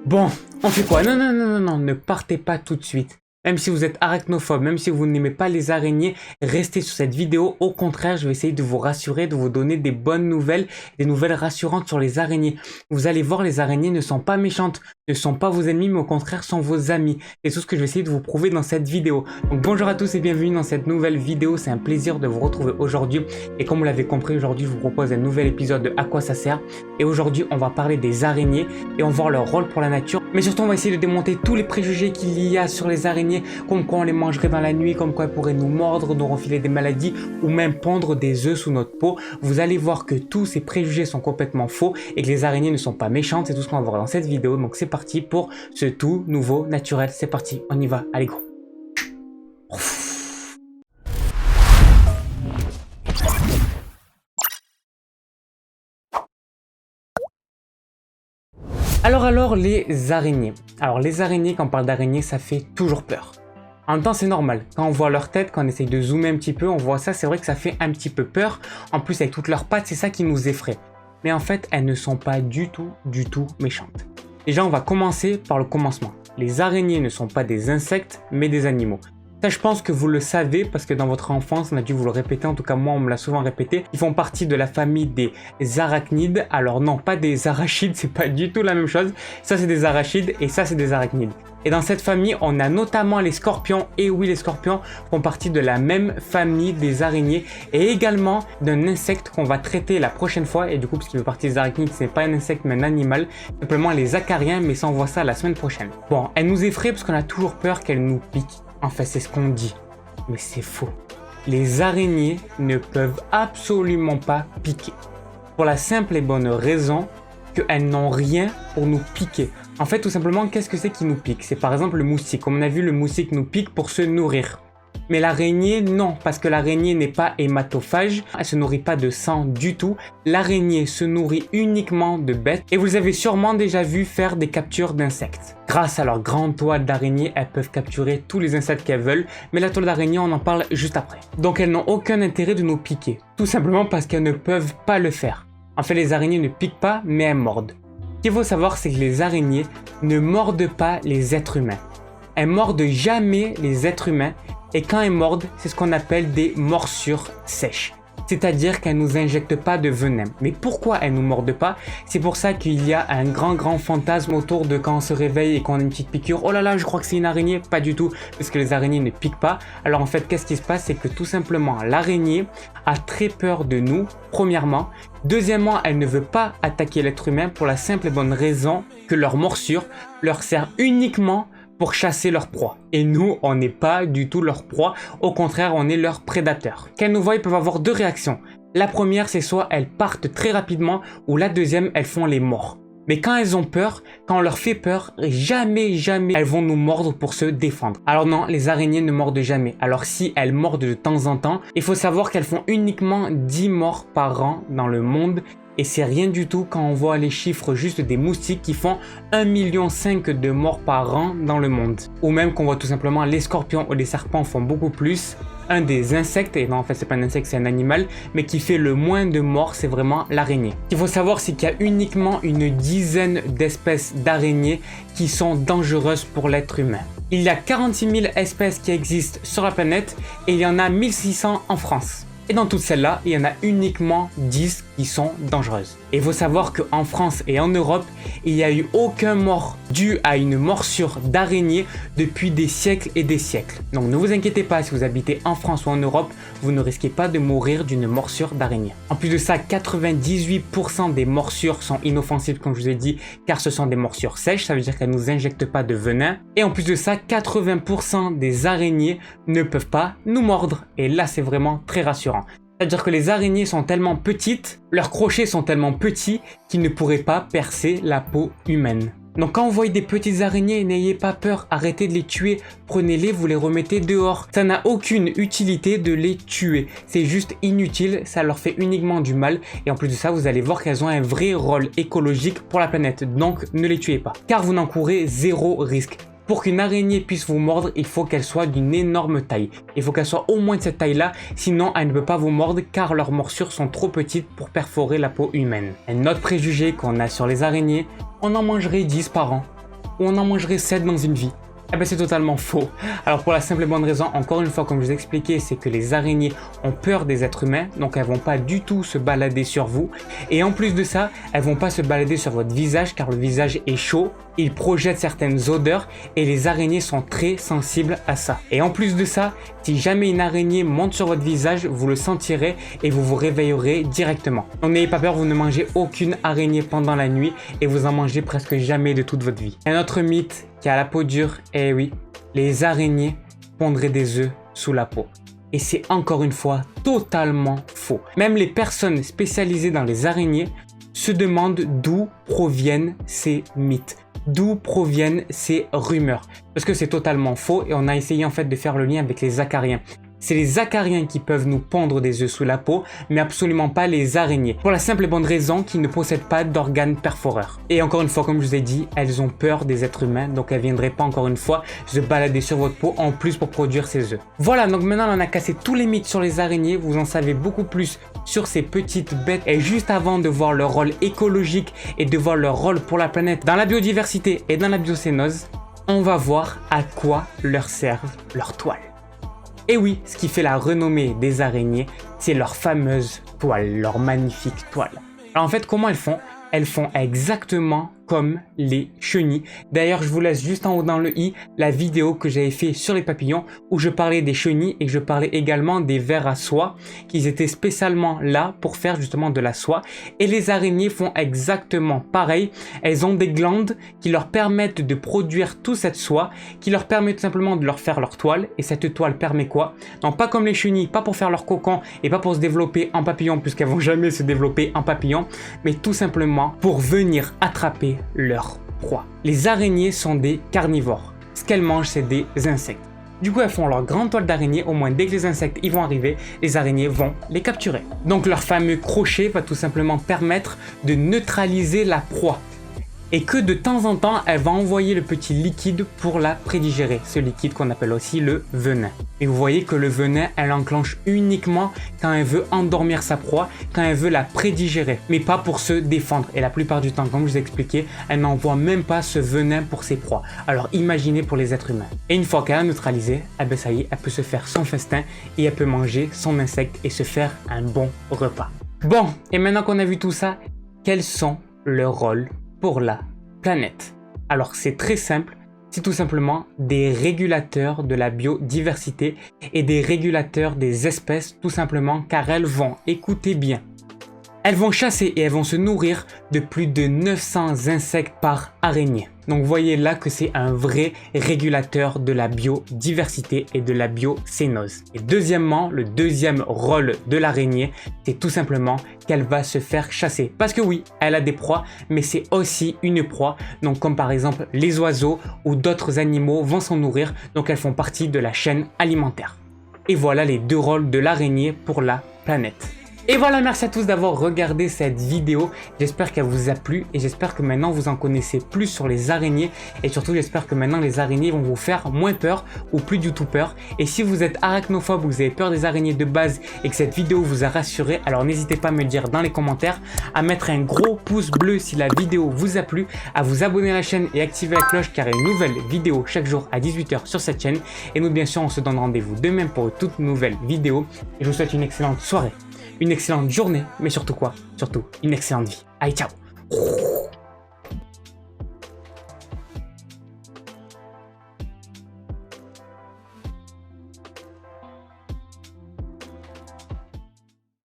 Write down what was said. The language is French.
Bon, on fait quoi? Non, non, non, non, non, ne partez pas tout de suite. Même si vous êtes arachnophobe, même si vous n'aimez pas les araignées, restez sur cette vidéo. Au contraire, je vais essayer de vous rassurer, de vous donner des bonnes nouvelles, des nouvelles rassurantes sur les araignées. Vous allez voir, les araignées ne sont pas méchantes, ne sont pas vos ennemis, mais au contraire sont vos amis. C'est tout ce que je vais essayer de vous prouver dans cette vidéo. Donc bonjour à tous et bienvenue dans cette nouvelle vidéo. C'est un plaisir de vous retrouver aujourd'hui. Et comme vous l'avez compris, aujourd'hui, je vous propose un nouvel épisode de À quoi ça sert. Et aujourd'hui, on va parler des araignées et on va voir leur rôle pour la nature. Mais surtout, on va essayer de démonter tous les préjugés qu'il y a sur les araignées, comme quoi on les mangerait dans la nuit, comme quoi elles pourraient nous mordre, nous refiler des maladies ou même pondre des œufs sous notre peau. Vous allez voir que tous ces préjugés sont complètement faux et que les araignées ne sont pas méchantes. C'est tout ce qu'on va voir dans cette vidéo. Donc c'est parti pour ce tout nouveau naturel. C'est parti, on y va. Allez go. Alors les araignées. Alors les araignées, quand on parle d'araignées, ça fait toujours peur. En même temps, c'est normal. Quand on voit leur tête, quand on essaye de zoomer un petit peu, on voit ça, c'est vrai que ça fait un petit peu peur. En plus, avec toutes leurs pattes, c'est ça qui nous effraie. Mais en fait, elles ne sont pas du tout méchantes. Déjà, on va commencer par le commencement. Les araignées ne sont pas des insectes, mais des animaux. Ça, je pense que vous le savez parce que dans votre enfance, on a dû vous le répéter. En tout cas, moi, on me l'a souvent répété. Ils font partie de la famille des arachnides. Alors non, pas des arachides, c'est pas du tout la même chose. Ça, c'est des arachides et ça, c'est des arachnides. Et dans cette famille, on a notamment les scorpions. Et oui, les scorpions font partie de la même famille des araignées et également d'un insecte qu'on va traiter la prochaine fois. Et du coup, parce qu'il fait partie des arachnides, ce n'est pas un insecte mais un animal. Simplement les acariens, mais ça, on voit ça la semaine prochaine. Bon, elles nous effraient parce qu'on a toujours peur qu'elles nous piquent. Enfin, c'est ce qu'on dit, mais c'est faux. Les araignées ne peuvent absolument pas piquer. Pour la simple et bonne raison qu'elles n'ont rien pour nous piquer. En fait, tout simplement, qu'est-ce que c'est qui nous pique? C'est par exemple le moustique. Comme on a vu, le moustique nous pique pour se nourrir. Mais l'araignée, non, parce que l'araignée n'est pas hématophage, elle se nourrit pas de sang du tout. L'araignée se nourrit uniquement de bêtes et vous avez sûrement déjà vu faire des captures d'insectes. Grâce à leur grande toile d'araignée, elles peuvent capturer tous les insectes qu'elles veulent, mais la toile d'araignée, on en parle juste après. Donc elles n'ont aucun intérêt de nous piquer, tout simplement parce qu'elles ne peuvent pas le faire. En fait, les araignées ne piquent pas, mais elles mordent. Ce qu'il faut savoir, c'est que les araignées ne mordent pas les êtres humains. Elles mordent jamais les êtres humains. Et quand elles mordent, c'est ce qu'on appelle des morsures sèches. C'est-à-dire qu'elles ne nous injectent pas de venin. Mais pourquoi elles ne nous mordent pas? C'est pour ça qu'il y a un grand fantasme autour de quand on se réveille et qu'on a une petite piqûre. Oh là là, je crois que c'est une araignée. Pas du tout, parce que les araignées ne piquent pas. Alors en fait, qu'est-ce qui se passe? C'est que tout simplement, l'araignée a très peur de nous, premièrement. Deuxièmement, elle ne veut pas attaquer l'être humain pour la simple et bonne raison que leur morsure leur sert uniquement pour chasser leur proie. Et nous, on n'est pas du tout leur proie, au contraire, on est leur prédateur. Quand elles nous voient, ils peuvent avoir deux réactions. La première, c'est soit elles partent très rapidement, ou la deuxième, elles font les morts. Mais quand elles ont peur, quand on leur fait peur, jamais elles vont nous mordre pour se défendre. Alors non, les araignées ne mordent jamais. Alors si elles mordent de temps en temps, il faut savoir qu'elles font uniquement 10 morts par an dans le monde. Et c'est rien du tout quand on voit les chiffres juste des moustiques qui font 1,5 million de morts par an dans le monde. Ou même qu'on voit tout simplement les scorpions ou les serpents font beaucoup plus. Un des insectes, et non en fait c'est pas un insecte, c'est un animal, mais qui fait le moins de morts, c'est vraiment l'araignée. Ce qu'il faut savoir, c'est qu'il y a uniquement une dizaine d'espèces d'araignées qui sont dangereuses pour l'être humain. Il y a 46 000 espèces qui existent sur la planète et il y en a 1600 en France. Et dans toutes celles-là, il y en a uniquement 10 qui sont dangereuses. Et il faut savoir qu'en France et en Europe, il n'y a eu aucun mort dû à une morsure d'araignée depuis des siècles et des siècles. Donc ne vous inquiétez pas, si vous habitez en France ou en Europe, vous ne risquez pas de mourir d'une morsure d'araignée. En plus de ça, 98% des morsures sont inoffensives, comme je vous ai dit, car ce sont des morsures sèches, ça veut dire qu'elles ne nous injectent pas de venin. Et en plus de ça, 80% des araignées ne peuvent pas nous mordre. Et là, c'est vraiment très rassurant. C'est-à-dire que les araignées sont tellement petites, leurs crochets sont tellement petits qu'ils ne pourraient pas percer la peau humaine. Donc quand vous voyez des petites araignées, n'ayez pas peur, arrêtez de les tuer, prenez-les, vous les remettez dehors. Ça n'a aucune utilité de les tuer, c'est juste inutile, ça leur fait uniquement du mal et en plus de ça, vous allez voir qu'elles ont un vrai rôle écologique pour la planète, donc ne les tuez pas, car vous n'en courez zéro risque. Pour qu'une araignée puisse vous mordre, il faut qu'elle soit d'une énorme taille. Il faut qu'elle soit au moins de cette taille-là, sinon elle ne peut pas vous mordre car leurs morsures sont trop petites pour perforer la peau humaine. Un autre préjugé qu'on a sur les araignées, on en mangerait 10 par an. ou on en mangerait 7 dans une vie. Eh ben c'est totalement faux. Alors pour la simple et bonne raison, encore une fois comme je vous ai expliqué, c'est que les araignées ont peur des êtres humains, donc elles vont pas du tout se balader sur vous. Et en plus de ça, elles vont pas se balader sur votre visage car le visage est chaud, il projette certaines odeurs et les araignées sont très sensibles à ça. Et en plus de ça, si jamais une araignée monte sur votre visage, vous le sentirez et vous vous réveillerez directement. Donc n'ayez pas peur, vous ne mangez aucune araignée pendant la nuit et vous en mangez presque jamais de toute votre vie. Un autre mythe qui a la peau dure, eh oui, les araignées pondraient des œufs sous la peau. Et c'est encore une fois totalement faux. Même les personnes spécialisées dans les araignées se demandent d'où proviennent ces mythes, d'où proviennent ces rumeurs. Parce que c'est totalement faux et on a essayé en fait de faire le lien avec les acariens. C'est les acariens qui peuvent nous pondre des œufs sous la peau, mais absolument pas les araignées. Pour la simple et bonne raison qu'ils ne possèdent pas d'organes perforeurs. Et encore une fois, comme je vous ai dit, elles ont peur des êtres humains, donc elles viendraient pas encore une fois se balader sur votre peau en plus pour produire ces œufs. Voilà, donc maintenant on a cassé tous les mythes sur les araignées, vous en savez beaucoup plus sur ces petites bêtes. Et juste avant de voir leur rôle écologique et de voir leur rôle pour la planète dans la biodiversité et dans la biocénose, on va voir à quoi leur servent leurs toiles. Et oui, ce qui fait la renommée des araignées, c'est leur fameuse toile, leur magnifique toile. Alors en fait, comment elles font? Elles font exactement comme les chenilles. D'ailleurs, je vous laisse juste en haut dans le i la vidéo que j'avais fait sur les papillons où je parlais des chenilles et que je parlais également des vers à soie qui étaient spécialement là pour faire justement de la soie. Et les araignées font exactement pareil. Elles ont des glandes qui leur permettent de produire toute cette soie, qui leur permet tout simplement de leur faire leur toile. Et cette toile permet quoi? Non, pas comme les chenilles, pas pour faire leur cocon et pas pour se développer en papillon puisqu'elles vont jamais se développer en papillon, mais tout simplement pour venir attraper leur proie. Les araignées sont des carnivores. Ce qu'elles mangent, c'est des insectes. Du coup, elles font leur grande toile d'araignée. Au moins, dès que les insectes y vont arriver, les araignées vont les capturer. Donc, leur fameux crochet va tout simplement permettre de neutraliser la proie. Et que de temps en temps, elle va envoyer le petit liquide pour la prédigérer. Ce liquide qu'on appelle aussi le venin. Et vous voyez que le venin, elle enclenche uniquement quand elle veut endormir sa proie, quand elle veut la prédigérer, mais pas pour se défendre. Et la plupart du temps, comme je vous ai expliqué, elle n'envoie même pas ce venin pour ses proies. Alors imaginez pour les êtres humains. Et une fois qu'elle a neutralisé, eh ben ça y est, elle peut se faire son festin et elle peut manger son insecte et se faire un bon repas. Bon, et maintenant qu'on a vu tout ça, quels sont leurs rôles pour la planète? Alors c'est très simple, c'est tout simplement des régulateurs de la biodiversité et des régulateurs des espèces tout simplement car elles vont, écoutez bien, elles vont chasser et elles vont se nourrir de plus de 900 insectes par araignée. Donc vous voyez là que c'est un vrai régulateur de la biodiversité et de la biocénose. Et deuxièmement, le deuxième rôle de l'araignée, c'est tout simplement qu'elle va se faire chasser. Parce que oui, elle a des proies, mais c'est aussi une proie. Donc comme par exemple les oiseaux ou d'autres animaux vont s'en nourrir. Donc elles font partie de la chaîne alimentaire. Et voilà les deux rôles de l'araignée pour la planète. Et voilà, merci à tous d'avoir regardé cette vidéo. J'espère qu'elle vous a plu et j'espère que maintenant vous en connaissez plus sur les araignées. Et surtout, j'espère que maintenant les araignées vont vous faire moins peur ou plus du tout peur. Et si vous êtes arachnophobe ou vous avez peur des araignées de base et que cette vidéo vous a rassuré, alors n'hésitez pas à me le dire dans les commentaires, à mettre un gros pouce bleu si la vidéo vous a plu, à vous abonner à la chaîne et activer la cloche car il y a une nouvelle vidéo chaque jour à 18 h sur cette chaîne. Et nous, bien sûr, on se donne rendez-vous demain pour une toute nouvelle vidéo. Et je vous souhaite une excellente soirée. Une excellente journée, mais surtout quoi? Surtout une excellente vie. Allez, ciao!